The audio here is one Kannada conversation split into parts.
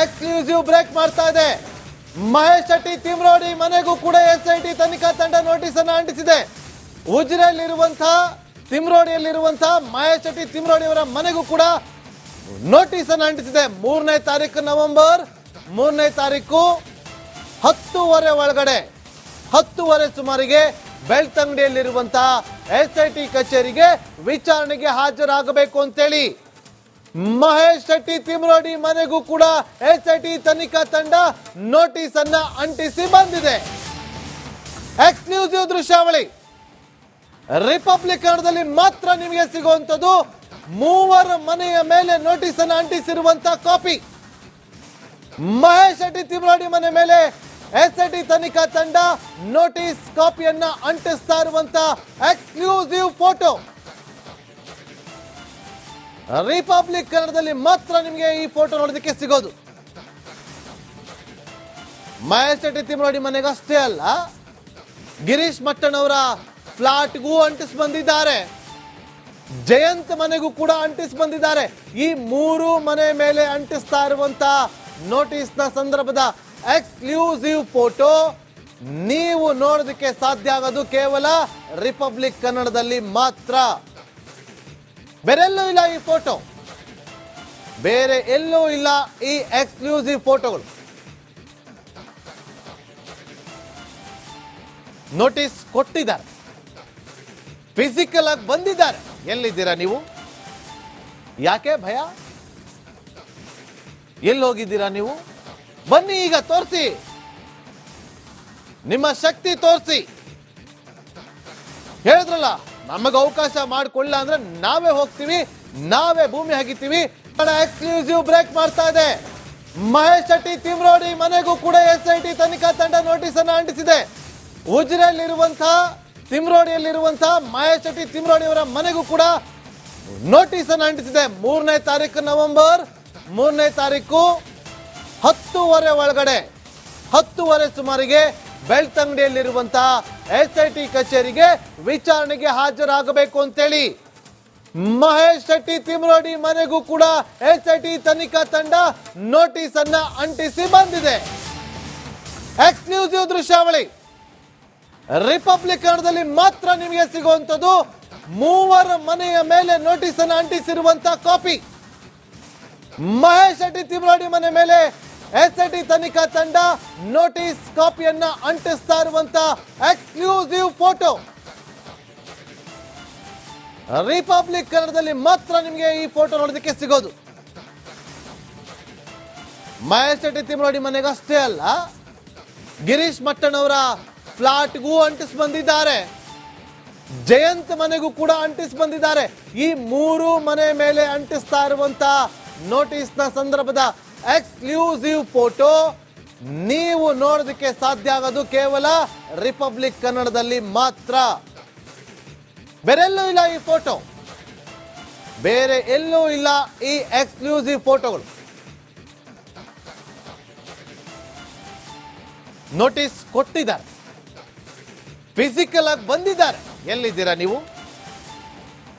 ಎಕ್ಸ್ಕ್ಲೂಸಿವ್ ಬ್ರೇಕ್ ಮಾಡ್ತಾ ಇದೆ. ಮಹೇಶ್ ಶೆಟ್ಟಿ ತಿಮ್ರೋಡಿ ಮನೆಗೂ ಕೂಡ ಎಸ್ಐಟಿ ತನಿಖಾ ತಂಡ ನೋಟಿಸ್ ಅನ್ನು ಅಂಟಿಸಿದೆ. ಉಜಿರೆಯಲ್ಲಿರುವಂತಹ ತಿಮ್ರೋಡಿಯಲ್ಲಿರುವಂತಹ ಮಹೇಶ್ ಶೆಟ್ಟಿ ತಿಮ್ರೋಡಿ ಅವರ ಮನೆಗೂ ಕೂಡ ನೋಟಿಸ್ ಅನ್ನು ಅಂಟಿಸಿದೆ. 3ನೇ ತಾರೀಕು ನವೆಂಬರ್ 3ನೇ ತಾರೀಕು 10:30 ಒಳಗಡೆ 10:30 ಸುಮಾರಿಗೆ ಬೆಳ್ತಂಗಡಿಯಲ್ಲಿರುವಂತಹ ಎಸ್ಐಟಿ ಕಚೇರಿಗೆ ವಿಚಾರಣೆಗೆ ಹಾಜರಾಗಬೇಕು ಅಂತೇಳಿ ಮಹೇಶ್ ಶೆಟ್ಟಿ ತಿಮ್ರೋಡಿ ಮನೆಗೂ ಕೂಡ ಎಸ್ಐಟಿ ತನಿಖಾ ತಂಡ ನೋಟಿಸ್ ಅನ್ನ ಅಂಟಿಸಿ ಬಂದಿದೆ. ಎಕ್ಸ್ಕ್ಲೂಸಿವ್ ದೃಶ್ಯಾವಳಿ ರಿಪಬ್ಲಿಕ್ ಕನ್ನಡದಲ್ಲಿ ಮಾತ್ರ ನಿಮಗೆ ಸಿಗುವಂತದ್ದು. 3 ಮನೆಯ ಮೇಲೆ ನೋಟಿಸ್ ಅನ್ನು ಅಂಟಿಸಿರುವಂತಹ ಕಾಪಿ. ಮಹೇಶ್ ಶೆಟ್ಟಿ ತಿಮ್ರೋಡಿ ಮನೆ ಮೇಲೆ ಎಸ್ಐಟಿ ತನಿಖಾ ತಂಡ ನೋಟಿಸ್ ಕಾಪಿಯನ್ನ ಅಂಟಿಸ್ತಾ ಇರುವಂತಹ ಎಕ್ಸ್ಕ್ಲೂಸಿವ್ ಫೋಟೋ. ರಿಪಬ್ಲಿಕ್ ಕನ್ನಡದಲ್ಲಿ ಮಾತ್ರ ನಿಮಗೆ ಈ ಫೋಟೋ ನೋಡೋದಕ್ಕೆ ಸಿಗೋದು. ಮಹೇಶ್ ಶೆಟ್ಟಿ ತಿಮ್ರೋಡಿ ಮನೆಗೆ ಅಷ್ಟೇ ಅಲ್ಲ, ಗಿರೀಶ್ ಮಟ್ಟಣ್ಣವರ ಫ್ಲಾಟ್ಗೂ ಅಂಟಿಸ್ ಬಂದಿದ್ದಾರೆ, ಜಯಂತ್ ಮನೆಗೂ ಕೂಡ ಅಂಟಿಸ್ ಬಂದಿದ್ದಾರೆ. ಈ 3 ಮನೆ ಮೇಲೆ ಅಂಟಿಸ್ತಾ ಇರುವಂತಹ ನೋಟಿಸ್ ನ ಸಂದರ್ಭದ ಎಕ್ಸ್ಕ್ಲೂಸಿವ್ ಫೋಟೋ ನೀವು ನೋಡೋದಕ್ಕೆ ಸಾಧ್ಯ ಆಗೋದು ಕೇವಲ ರಿಪಬ್ಲಿಕ್ ಕನ್ನಡದಲ್ಲಿ ಮಾತ್ರ. ಬೇರೆಲ್ಲೂ ಇಲ್ಲ ಈ ಫೋಟೋ, ಬೇರೆ ಎಲ್ಲೂ ಇಲ್ಲ ಈ ಎಕ್ಸ್ಕ್ಲೂಸಿವ್ ಫೋಟೋಗಳು. ನೋಟಿಸ್ ಕೊಟ್ಟಿದ್ದಾರೆ, ಫಿಸಿಕಲ್ ಆಗಿ ಬಂದಿದ್ದಾರೆ. ಎಲ್ಲಿದ್ದೀರಾ ನೀವು? ಯಾಕೆ ಭಯ? ಎಲ್ಲಿ ಹೋಗಿದ್ದೀರಾ ನೀವು? ಬನ್ನಿ, ಈಗ ತೋರಿಸಿ, ನಿಮ್ಮ ಶಕ್ತಿ ತೋರಿಸಿ. ಹೇಳಿದ್ರಲ್ಲ, ನಮಗೆ ಅವಕಾಶ ಮಾಡಿಕೊಳ್ಳ ಅಂದ್ರೆ ನಾವೇ ಹೋಗ್ತೀವಿ, ನಾವೇ ಭೂಮಿ ಹಗಿತೀವಿ. ಎಕ್ಸ್ಕ್ಲೂಸಿವ್ ಬ್ರೇಕ್ ಮಾಡ್ತಾ ಇದೆ. ಮಹೇಶ್ ಶೆಟ್ಟಿ ತಿಮ್ರೋಡಿ ಮನೆಗೂ ಕೂಡ ಎಸ್ಐಟಿ ತನಿಖಾ ತಂಡ ನೋಟಿಸ್ ಅನ್ನು ಅಂಟಿಸಿದೆ. ಉಜಿರೆಯಲ್ಲಿರುವಂತಹ ತಿಮ್ರೋಡಿಯಲ್ಲಿರುವಂತಹ ಮಹೇಶ್ ಶೆಟ್ಟಿ ತಿಮ್ರೋಡಿ ಅವರ ಮನೆಗೂ ಕೂಡ ನೋಟಿಸ್ ಅನ್ನು ಅಂಟಿಸಿದೆ. 3ನೇ ತಾರೀಕು ನವೆಂಬರ್ 3ನೇ ತಾರೀಕು 10:30 ಒಳಗಡೆ 10:30 ಸುಮಾರಿಗೆ ಬೆಳ್ತಂಗಡಿಯಲ್ಲಿರುವಂತಹ ಎಸ್ಐಟಿ ಕಚೇರಿಗೆ ವಿಚಾರಣೆಗೆ ಹಾಜರಾಗಬೇಕು ಅಂತೇಳಿ ಮಹೇಶ್ ಶೆಟ್ಟಿ ತಿಮ್ರೋಡಿ ಮನೆಗೂ ಕೂಡ ಎಸ್ಐಟಿ ತನಿಖಾ ತಂಡ ನೋಟಿಸ್ ಅನ್ನ ಅಂಟಿಸಿ ಬಂದಿದೆ. ಎಕ್ಸ್ಕ್ಲೂಸಿವ್ ದೃಶ್ಯಾವಳಿ ರಿಪಬ್ಲಿಕ್ ಕನ್ನಡದಲ್ಲಿ ಮಾತ್ರ ನಿಮಗೆ ಸಿಗುವಂತದ್ದು. 3 ಮನೆಯ ಮೇಲೆ ನೋಟಿಸ್ ಅನ್ನು ಅಂಟಿಸಿರುವಂತಹ ಕಾಪಿ. ಮಹೇಶ್ ಶೆಟ್ಟಿ ತಿಮ್ರೋಡಿ ಮನೆ ಮೇಲೆ ಎಸ್ಐಟಿ ತನಿಖಾ ತಂಡ ನೋಟಿಸ್ ಕಾಪಿಯನ್ನ ಅಂಟಿಸ್ತಾ ಇರುವಂತಹ ಎಕ್ಸ್ಕ್ಲೂಸಿವ್ ಫೋಟೋ. ರಿಪಬ್ಲಿಕ್ ಕನ್ನಡದಲ್ಲಿ ಮಾತ್ರ ನಿಮಗೆ ಈ ಫೋಟೋ ನೋಡೋದಕ್ಕೆ ಸಿಗೋದು. ಮಹೇಶ್ ಶೆಟ್ಟಿ ತಿಮ್ರೋಡಿ ಮನೆಗೆ ಅಷ್ಟೇ ಅಲ್ಲ, ಗಿರೀಶ್ ಮಟ್ಟಣ್ಣವರ ಫ್ಲಾಟ್ಗೂ ಅಂಟಿಸ್ ಬಂದಿದ್ದಾರೆ, ಜಯಂತ್ ಮನೆಗೂ ಕೂಡ ಅಂಟಿಸ್ ಬಂದಿದ್ದಾರೆ. ಈ 3 ಮನೆ ಮೇಲೆ ಅಂಟಿಸ್ತಾ ಇರುವಂತಹ ನೋಟಿಸ್ ನ ಸಂದರ್ಭದ ಎಕ್ಸ್ಕ್ಲೂಸಿವ್ ಫೋಟೋ ನೀವು ನೋಡೋದಕ್ಕೆ ಸಾಧ್ಯ ಆಗೋದು ಕೇವಲ ರಿಪಬ್ಲಿಕ್ ಕನ್ನಡದಲ್ಲಿ ಮಾತ್ರ. ಬೇರೆಲ್ಲೂ ಇಲ್ಲ ಈ ಫೋಟೋ, ಬೇರೆ ಎಲ್ಲೂ ಇಲ್ಲ ಈ ಎಕ್ಸ್ಕ್ಲೂಸಿವ್ ಫೋಟೋಗಳು. ನೋಟಿಸ್ ಕೊಟ್ಟಿದ್ದಾರೆ, ಫಿಸಿಕಲ್ ಆಗಿ ಬಂದಿದ್ದಾರೆ. ಎಲ್ಲಿದ್ದೀರಾ ನೀವು?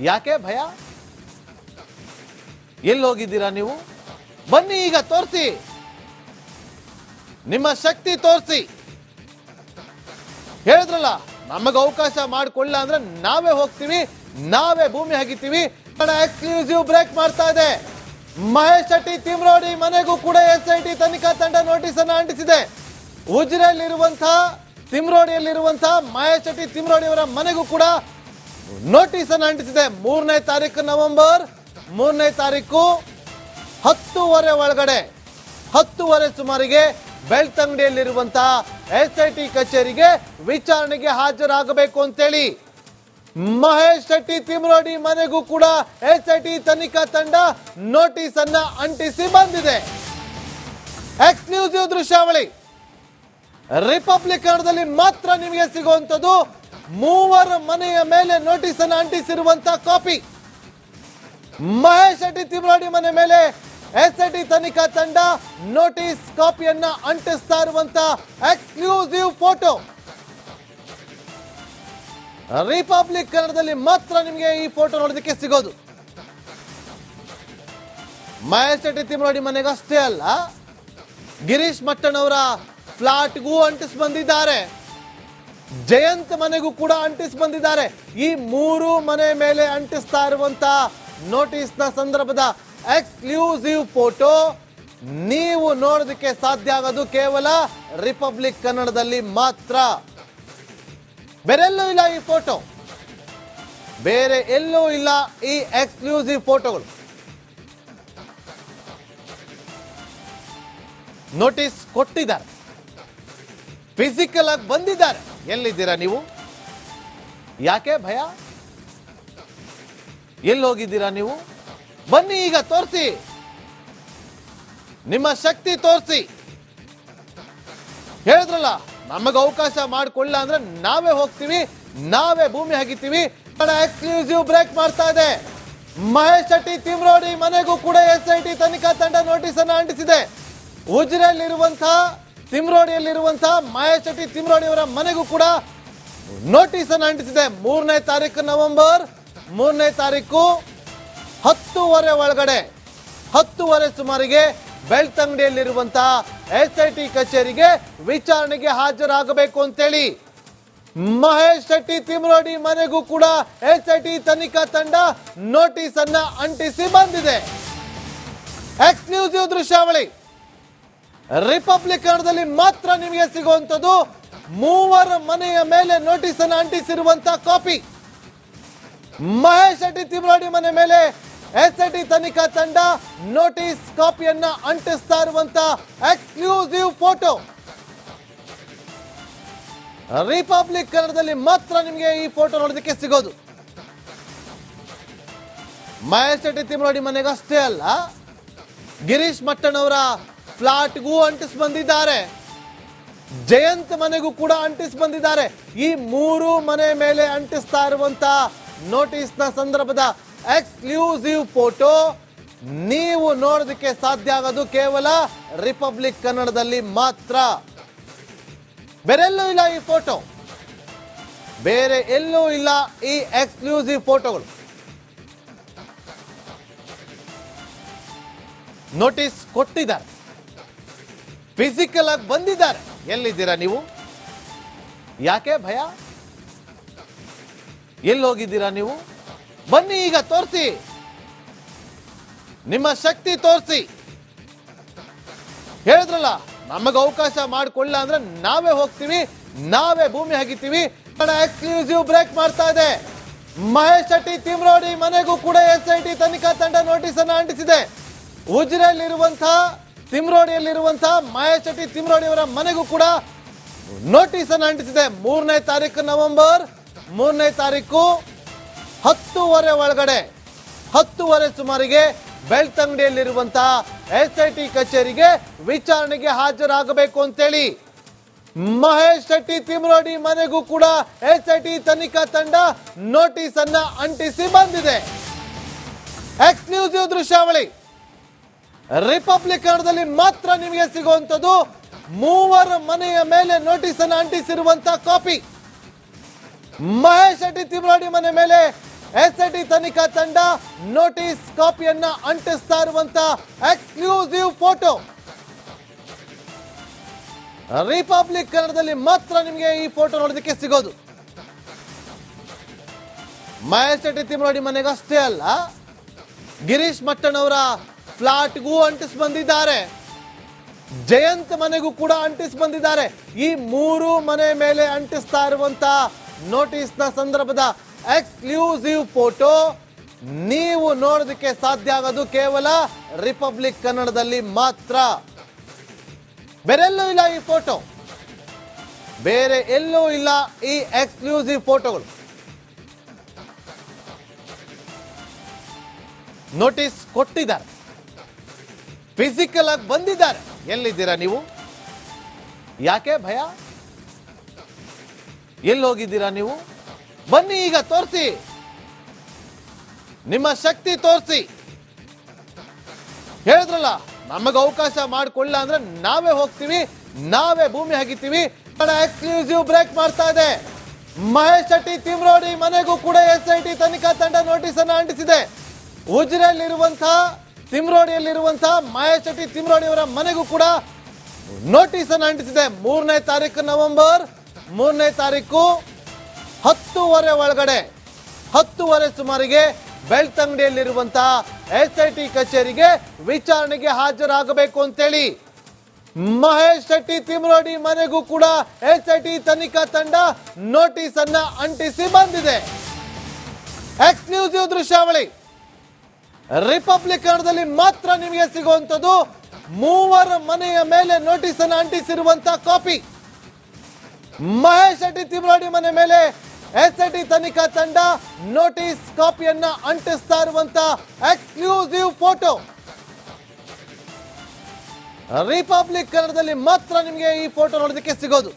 ಯಾಕೆ ಭಯ? ಎಲ್ಲಿ ಹೋಗಿದ್ದೀರಾ ನೀವು? ಬನ್ನಿ, ಈಗ ತೋರಿಸಿ, ನಿಮ್ಮ ಶಕ್ತಿ ತೋರಿಸಿ. ಹೇಳಿದ್ರಲ್ಲ, ನಮಗೆ ಅವಕಾಶ ಮಾಡಿಕೊಳ್ಳ ಅಂದ್ರೆ ನಾವೇ ಹೋಗ್ತೀವಿ, ನಾವೇ ಭೂಮಿ ಹಗಿತೀವಿ. ಎಕ್ಸ್ಕ್ಲೂಸಿವ್ ಬ್ರೇಕ್ ಮಾಡ್ತಾ ಇದೆ. ಮಹೇಶ್ ಶೆಟ್ಟಿ ತಿಮ್ರೋಡಿ ಮನೆಗೂ ಕೂಡ ಎಸ್ಐಟಿ ತನಿಖಾ ತಂಡ ನೋಟಿಸ್ ಅನ್ನು ಅಂಟಿಸಿದೆ. ಉಜಿರೆಯಲ್ಲಿರುವಂತಹ ತಿಮ್ರೋಡಿಯಲ್ಲಿರುವಂತಹ ಮಹೇಶ್ ಶೆಟ್ಟಿ ತಿಮ್ರೋಡಿ ಅವರ ಮನೆಗೂ ಕೂಡ ನೋಟಿಸ್ ಅನ್ನು ಅಂಟಿಸಿದೆ. 3ನೇ ತಾರೀಕು ನವೆಂಬರ್ 3ನೇ ತಾರೀಕು 10:30 ಒಳಗಡೆ 10:30 ಸುಮಾರಿಗೆ ಬೆಳ್ತಂಗಡಿಯಲ್ಲಿರುವಂತಹ ಎಸ್ಐಟಿ ಕಚೇರಿಗೆ ವಿಚಾರಣೆಗೆ ಹಾಜರಾಗಬೇಕು ಅಂತೇಳಿ ಮಹೇಶ್ ಶೆಟ್ಟಿ ತಿಮ್ರೋಡಿ ಮನೆಗೂ ಕೂಡ ಎಸ್ಐಟಿ ತನಿಖಾ ತಂಡ ನೋಟಿಸ್ ಅನ್ನ ಅಂಟಿಸಿ ಬಂದಿದೆ. ಎಕ್ಸ್ಕ್ಲೂಸಿವ್ ದೃಶ್ಯಾವಳಿ ರಿಪಬ್ಲಿಕ್ ಕನ್ನಡದಲ್ಲಿ ಮಾತ್ರ ನಿಮಗೆ ಸಿಗುವಂತದ್ದು. 3 ಮನೆಯ ಮೇಲೆ ನೋಟಿಸ್ ಅನ್ನು ಅಂಟಿಸಿರುವಂತಹ ಕಾಪಿ. ಮಹೇಶ್ ಶೆಟ್ಟಿ ತಿಮ್ರೋಡಿ ಮನೆ ಮೇಲೆ ಎಸ್ಐಟಿ ತನಿಖಾ ತಂಡ ನೋಟಿಸ್ ಕಾಪಿಯನ್ನ ಅಂಟಿಸ್ತಾ ಇರುವಂತಹ ಎಕ್ಸ್ಕ್ಲೂಸಿವ್ ಫೋಟೋ. ರಿಪಬ್ಲಿಕ್ ಕನ್ನಡದಲ್ಲಿ ಮಾತ್ರ ನಿಮಗೆ ಈ ಫೋಟೋ ನೋಡೋದಕ್ಕೆ ಸಿಗೋದು. ಮಹೇಶ್ ಶೆಟ್ಟಿ ತಿಮ್ರೋಡಿ ಮನೆಗೆ ಅಷ್ಟೇ ಅಲ್ಲ, ಗಿರೀಶ್ ಮಟ್ಟಣ್ಣವರ ಫ್ಲಾಟ್ಗೂ ಅಂಟಿಸ್ ಬಂದಿದ್ದಾರೆ, ಜಯಂತ್ ಮನೆಗೂ ಕೂಡ ಅಂಟಿಸ್ ಬಂದಿದ್ದಾರೆ. ಈ 3 ಮನೆ ಮೇಲೆ ಅಂಟಿಸ್ತಾ ಇರುವಂತ ನೋಟಿಸ್ನ ಸಂದರ್ಭದ ಎಕ್ಸ್ಕ್ಲೂಸಿವ್ ಫೋಟೋ ನೀವು ನೋಡೋದಕ್ಕೆ ಸಾಧ್ಯ ಆಗೋದು ಕೇವಲ ರಿಪಬ್ಲಿಕ್ ಕನ್ನಡದಲ್ಲಿ ಮಾತ್ರ. ಬೇರೆಲ್ಲೂ ಇಲ್ಲ ಈ ಫೋಟೋ, ಬೇರೆ ಎಲ್ಲೂ ಇಲ್ಲ ಈ ಎಕ್ಸ್ಕ್ಲೂಸಿವ್ ಫೋಟೋಗಳು. ನೋಟಿಸ್ ಕೊಟ್ಟಿದ್ದಾರೆ, ಫಿಸಿಕಲ್ ಆಗಿ ಬಂದಿದ್ದಾರೆ. ಎಲ್ಲಿದ್ದೀರಾ ನೀವು? ಯಾಕೆ ಭಯ? ಎಲ್ಲಿ ಹೋಗಿದ್ದೀರಾ ನೀವು? ಬನ್ನಿ, ಈಗ ತೋರಿಸಿ, ನಿಮ್ಮ ಶಕ್ತಿ ತೋರಿಸಿ. ಹೇಳಿದ್ರಲ್ಲ, ನಮಗೆ ಅವಕಾಶ ಮಾಡಿಕೊಳ್ಳ ಅಂದ್ರೆ ನಾವೇ ಹೋಗ್ತೀವಿ, ನಾವೇ ಭೂಮಿ ಹಗಿತೀವಿ. ಎಕ್ಸ್ಕ್ಲೂಸಿವ್ ಬ್ರೇಕ್ ಮಾಡ್ತಾ ಇದೆ. ಮಹೇಶ್ ಶೆಟ್ಟಿ ತಿಮ್ರೋಡಿ ಮನೆಗೂ ಕೂಡ SIT ತನಿಖಾ ತಂಡ ನೋಟಿಸ್ ಅನ್ನು ಅಂಟಿಸಿದೆ. ಉಜಿರೆಯಲ್ಲಿರುವಂತಹ ತಿಮ್ರೋಡಿಯಲ್ಲಿರುವಂತಹ ಮಹೇಶ್ ಶೆಟ್ಟಿ ತಿಮ್ರೋಡಿ ಅವರ ಮನೆಗೂ ಕೂಡ ನೋಟಿಸ್ ಅನ್ನು ಅಂಟಿಸಿದೆ. 3ನೇ ತಾರೀಕು ನವೆಂಬರ್, 3ನೇ ತಾರೀಕು 10:30 ಒಳಗಡೆ 10:30 ಸುಮಾರಿಗೆ ಬೆಳ್ತಂಗಡಿಯಲ್ಲಿರುವಂತಹ SIT ಕಚೇರಿಗೆ ವಿಚಾರಣೆಗೆ ಹಾಜರಾಗಬೇಕು ಅಂತೇಳಿ ಮಹೇಶ್ ಶೆಟ್ಟಿ ತಿಮ್ರೋಡಿ ಮನೆಗೂ ಕೂಡ SIT ತನಿಖಾ ತಂಡ ನೋಟಿಸ್ ಅನ್ನ ಅಂಟಿಸಿ ಬಂದಿದೆ. ಎಕ್ಸ್ಕ್ಲೂಸಿವ್ ದೃಶ್ಯಾವಳಿ ರಿಪಬ್ಲಿಕ್ ಕನ್ನಡದಲ್ಲಿ ಮಾತ್ರ ನಿಮಗೆ ಸಿಗುವಂತದ್ದು. 3 ಮನೆಯ ಮೇಲೆ ನೋಟಿಸ್ ಅನ್ನು ಅಂಟಿಸಿರುವಂತಹ ಕಾಪಿ. ಮಹೇಶ್ ಶೆಟ್ಟಿ ತಿಮ್ರೋಡಿ ಮನೆ ಮೇಲೆ SIT ತನಿಖಾ ತಂಡ ನೋಟಿಸ್ ಕಾಪಿಯನ್ನ ಅಂಟಿಸ್ತಾ ಇರುವಂತಹ ಎಕ್ಸ್ಕ್ಲೂಸಿವ್ ಫೋಟೋ ರಿಪಬ್ಲಿಕ್ ಕನ್ನಡದಲ್ಲಿ ಮಾತ್ರ ನಿಮಗೆ ಈ ಫೋಟೋ ನೋಡೋದಕ್ಕೆ ಸಿಗೋದು. ಮಹೇಶ್ ಶೆಟ್ಟಿ ತಿಮ್ರೋಡಿ ಮನೆಗೆ ಅಷ್ಟೇ ಅಲ್ಲ, ಗಿರೀಶ್ ಮಟ್ಟಣ್ಣವರ ಫ್ಲಾಟ್ಗೂ ಅಂಟಿಸ್ ಬಂದಿದ್ದಾರೆ, ಜಯಂತ್ ಮನೆಗೂ ಕೂಡ ಅಂಟಿಸ್ ಬಂದಿದ್ದಾರೆ. ಈ 3 ಮನೆ ಮೇಲೆ ಅಂಟಿಸ್ತಾ ಇರುವಂತಹ ನೋಟಿಸ್ನ ಸಂದರ್ಭದ ಎಕ್ಸ್ಕ್ಲೂಸಿವ್ ಫೋಟೋ ನೀವು ನೋಡೋದಕ್ಕೆ ಸಾಧ್ಯ ಆಗೋದು ಕೇವಲ ರಿಪಬ್ಲಿಕ್ ಕನ್ನಡದಲ್ಲಿ ಮಾತ್ರ. ಬೇರೆಲ್ಲೂ ಇಲ್ಲ ಈ ಫೋಟೋ, ಬೇರೆ ಎಲ್ಲೂ ಇಲ್ಲ ಈ ಎಕ್ಸ್ಕ್ಲೂಸಿವ್ ಫೋಟೋಗಳು. ನೋಟಿಸ್ ಕೊಟ್ಟಿದ್ದಾರೆ, ಫಿಸಿಕಲ್ ಆಗಿ ಬಂದಿದ್ದಾರೆ. ಎಲ್ಲಿದ್ದೀರಾ ನೀವು? ಯಾಕೆ ಭಯ? ಎಲ್ಲಿ ಹೋಗಿದ್ದೀರಾ ನೀವು? ಬನ್ನಿ, ಈಗ ತೋರಿಸಿ, ನಿಮ್ಮ ಶಕ್ತಿ ತೋರಿಸಿ. ಹೇಳಿದ್ರಲ್ಲ, ನಮಗೆ ಅವಕಾಶ ಮಾಡಿಕೊಳ್ಳ ಅಂದ್ರೆ ನಾವೇ ಹೋಗ್ತೀವಿ, ನಾವೇ ಭೂಮಿ ಹಗಿತೀವಿ. ಎಕ್ಸ್ಕ್ಲೂಸಿವ್ ಬ್ರೇಕ್ ಮಾಡ್ತಾ ಇದೆ. ಮಹೇಶ್ ಶೆಟ್ಟಿ ತಿಮ್ರೋಡಿ ಮನೆಗೂ ಕೂಡ SIT ತನಿಖಾ ತಂಡ ನೋಟಿಸ್ ಅನ್ನು ಅಂಟಿಸಿದೆ. ಉಜಿರೆಯಲ್ಲಿರುವಂತಹ ತಿಮ್ರೋಡಿಯಲ್ಲಿರುವಂತಹ ಮಹೇಶ್ ಶೆಟ್ಟಿ ತಿಮ್ರೋಡಿ ಅವರ ಮನೆಗೂ ಕೂಡ ನೋಟಿಸ್ ಅನ್ನು ಅಂಟಿಸಿದೆ. 3ನೇ ತಾರೀಕು ನವೆಂಬರ್, 3ನೇ ತಾರೀಕು 10:30 ಒಳಗಡೆ 10:30 ಸುಮಾರಿಗೆ ಬೆಳ್ತಂಗಡಿಯಲ್ಲಿರುವಂತಹ SIT ಕಚೇರಿಗೆ ವಿಚಾರಣೆಗೆ ಹಾಜರಾಗಬೇಕು ಅಂತೇಳಿ ಮಹೇಶ್ ಶೆಟ್ಟಿ ತಿಮ್ರೋಡಿ ಮನೆಗೂ ಕೂಡ SIT ತನಿಖಾ ತಂಡ ನೋಟಿಸ್ ಅನ್ನ ಅಂಟಿಸಿ ಬಂದಿದೆ. ಎಕ್ಸ್ಕ್ಲೂಸಿವ್ ದೃಶ್ಯಾವಳಿ ರಿಪಬ್ಲಿಕ್ ಕನ್ನಡದಲ್ಲಿ ಮಾತ್ರ ನಿಮಗೆ ಸಿಗುವಂತದ್ದು. 3 ಮನೆಯ ಮೇಲೆ ನೋಟಿಸ್ ಅನ್ನು ಅಂಟಿಸಿರುವಂತಹ ಕಾಪಿ. ಮಹೇಶ್ ಶೆಟ್ಟಿ ತಿಮ್ರೋಡಿ ಮನೆ ಮೇಲೆ SIT ತನಿಖಾ ತಂಡ ನೋಟಿಸ್ ಕಾಪಿಯನ್ನ ಅಂಟಿಸ್ತಾ ಇರುವಂತಹ ಎಕ್ಸ್ಕ್ಲೂಸಿವ್ ಫೋಟೋ ರಿಪಬ್ಲಿಕ್ ಕನ್ನಡದಲ್ಲಿ ಮಾತ್ರ ನಿಮಗೆ ಈ ಫೋಟೋ ನೋಡೋದಕ್ಕೆ ಸಿಗೋದು. ಮಹೇಶ್ ಶೆಟ್ಟಿ ತಿಮ್ರೋಡಿ ಮನೆಗೆ ಅಷ್ಟೇ ಅಲ್ಲ, ಗಿರೀಶ್ ಮಟ್ಟಣ್ಣವರ ಫ್ಲಾಟ್ಗೂ ಅಂಟಿಸ್ ಬಂದಿದ್ದಾರೆ, ಜಯಂತ್ ಮನೆಗೂ ಕೂಡ ಅಂಟಿಸ್ ಬಂದಿದ್ದಾರೆ. ಈ 3 ಮನೆ ಮೇಲೆ ಅಂಟಿಸ್ತಾ ಇರುವಂತಹ ನೋಟಿಸ್ನ ಸಂದರ್ಭದ ಎಕ್ಸ್ಕ್ಲೂಸಿವ್ ಫೋಟೋ ನೀವು ನೋಡೋದಕ್ಕೆ ಸಾಧ್ಯ ಆಗೋದು ಕೇವಲ ರಿಪಬ್ಲಿಕ್ ಕನ್ನಡದಲ್ಲಿ ಮಾತ್ರ. ಬೇರೆಲ್ಲೂ ಇಲ್ಲ ಈ ಫೋಟೋ, ಬೇರೆ ಎಲ್ಲೂ ಇಲ್ಲ ಈ ಎಕ್ಸ್ಕ್ಲೂಸಿವ್ ಫೋಟೋಗಳು. ನೋಟಿಸ್ ಕೊಟ್ಟಿದ್ದಾರೆ, ಫಿಸಿಕಲ್ ಆಗಿ ಬಂದಿದ್ದಾರೆ. ಎಲ್ಲಿದ್ದೀರಾ ನೀವು? ಯಾಕೆ ಭಯ? ಎಲ್ಲಿ ಹೋಗಿದ್ದೀರಾ ನೀವು? ಬನ್ನಿ, ಈಗ ತೋರಿಸಿ, ನಿಮ್ಮ ಶಕ್ತಿ ತೋರಿಸಿ. ಹೇಳಿದ್ರಲ್ಲ, ನಮಗೆ ಅವಕಾಶ ಮಾಡಿಕೊಳ್ಳ ಅಂದ್ರೆ ನಾವೇ ಹೋಗ್ತೀವಿ, ನಾವೇ ಭೂಮಿ ಹಗಿತೀವಿ. ಎಕ್ಸ್ಕ್ಲೂಸಿವ್ ಬ್ರೇಕ್ ಮಾಡ್ತಾ ಇದೆ. ಮಹೇಶ್ ಶೆಟ್ಟಿ ತಿಮ್ರೋಡಿ ಮನೆಗೂ ಕೂಡ SIT ತನಿಖಾ ತಂಡ ನೋಟಿಸ್ ಅನ್ನು ಅಂಟಿಸಿದೆ. ಉಜಿರೆಯಲ್ಲಿರುವಂತಹ ತಿಮ್ರೋಡಿಯಲ್ಲಿರುವಂತಹ ಮಹೇಶ್ ಶೆಟ್ಟಿ ತಿಮ್ರೋಡಿ ಅವರ ಮನೆಗೂ ಕೂಡ ನೋಟಿಸ್ ಅನ್ನು ಅಂಟಿಸಿದೆ. 3ನೇ ತಾರೀಕು ನವೆಂಬರ್, 3ನೇ ತಾರೀಕು 10:30 ಒಳಗಡೆ 10:30 ಸುಮಾರಿಗೆ ಬೆಳ್ತಂಗಡಿಯಲ್ಲಿರುವಂತಹ SIT ಕಚೇರಿಗೆ ವಿಚಾರಣೆಗೆ ಹಾಜರಾಗಬೇಕು ಅಂತೇಳಿ ಮಹೇಶ್ ಶೆಟ್ಟಿ ತಿಮ್ರೋಡಿ ಮನೆಗೂ ಕೂಡ SIT ತನಿಖಾ ತಂಡ ನೋಟಿಸ್ ಅನ್ನ ಅಂಟಿಸಿ ಬಂದಿದೆ. ಎಕ್ಸ್ಕ್ಲೂಸಿವ್ ದೃಶ್ಯಾವಳಿ ರಿಪಬ್ಲಿಕ್ ಕನ್ನಡದಲ್ಲಿ ಮಾತ್ರ ನಿಮಗೆ ಸಿಗುವಂತದ್ದು. 3 ಮನೆಯ ಮೇಲೆ ನೋಟಿಸ್ ಅನ್ನು ಅಂಟಿಸಿರುವಂತಹ ಕಾಪಿ. ಮಹೇಶ್ ಶೆಟ್ಟಿ ತಿಮ್ರೋಡಿ ಮನೆ ಮೇಲೆ SIT ತನಿಖಾ ತಂಡ ನೋಟಿಸ್ ಕಾಪಿಯನ್ನ ಅಂಟಿಸ್ತಾ ಇರುವಂತಹ ಎಕ್ಸ್ಕ್ಲೂಸಿವ್ ಫೋಟೋ. ರಿಪಬ್ಲಿಕ್ ಕನ್ನಡದಲ್ಲಿ ಮಾತ್ರ ನಿಮಗೆ ಈ ಫೋಟೋ ನೋಡೋದಕ್ಕೆ ಸಿಗೋದು.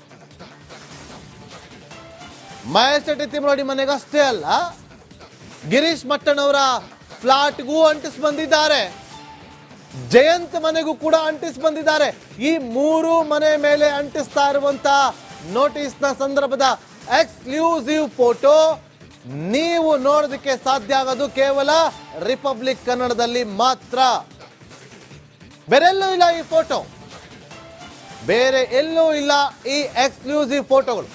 ಮಹೇಶ್ ಶೆಟ್ಟಿ ತಿಮ್ರೋಡಿ ಮನೆಗೆ ಅಷ್ಟೇ ಅಲ್ಲ, ಗಿರೀಶ್ ಮಟ್ಟಣ್ಣವರ ಫ್ಲಾಟ್ಗೂ ಅಂಟಿಸ್ ಬಂದಿದ್ದಾರೆ, ಜಯಂತ್ ಮನೆಗೂ ಕೂಡ ಅಂಟಿಸ್ ಬಂದಿದ್ದಾರೆ. ಈ 3 ಮನೆ ಮೇಲೆ ಅಂಟಿಸ್ತಾ ಇರುವಂತಹ ನೋಟಿಸ್ನ ಸಂದರ್ಭದ ಎಕ್ಸ್ಕ್ಲೂಸಿವ್ ಫೋಟೋ ನೀವು ನೋಡೋದಕ್ಕೆ ಸಾಧ್ಯ ಆಗೋದು ಕೇವಲ ರಿಪಬ್ಲಿಕ್ ಕನ್ನಡದಲ್ಲಿ ಮಾತ್ರ. ಬೇರೆಲ್ಲೂ ಇಲ್ಲ ಈ ಫೋಟೋ, ಬೇರೆ ಎಲ್ಲೂ ಇಲ್ಲ ಈ ಎಕ್ಸ್ಕ್ಲೂಸಿವ್ ಫೋಟೋಗಳು.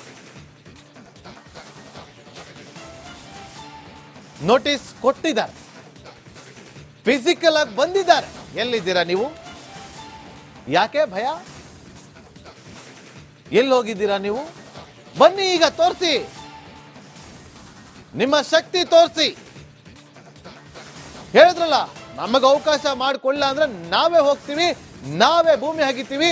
ನೋಟಿಸ್ ಕೊಟ್ಟಿದ್ದಾರೆ, ಫಿಸಿಕಲ್ ಆಗಿ ಬಂದಿದ್ದಾರೆ. ಎಲ್ಲಿದ್ದೀರಾ ನೀವು? ಯಾಕೆ ಭಯ? ಎಲ್ಲಿ ಹೋಗಿದ್ದೀರಾ ನೀವು? ಬನ್ನಿ, ಈಗ ತೋರಿಸಿ, ನಿಮ್ಮ ಶಕ್ತಿ ತೋರಿಸಿ. ಹೇಳಿದ್ರಲ್ಲ, ನಮಗೆ ಅವಕಾಶ ಮಾಡಿಕೊಳ್ಳ ಅಂದ್ರೆ ನಾವೇ ಹೋಗ್ತೀವಿ, ನಾವೇ ಭೂಮಿ ಹಗಿತೀವಿ.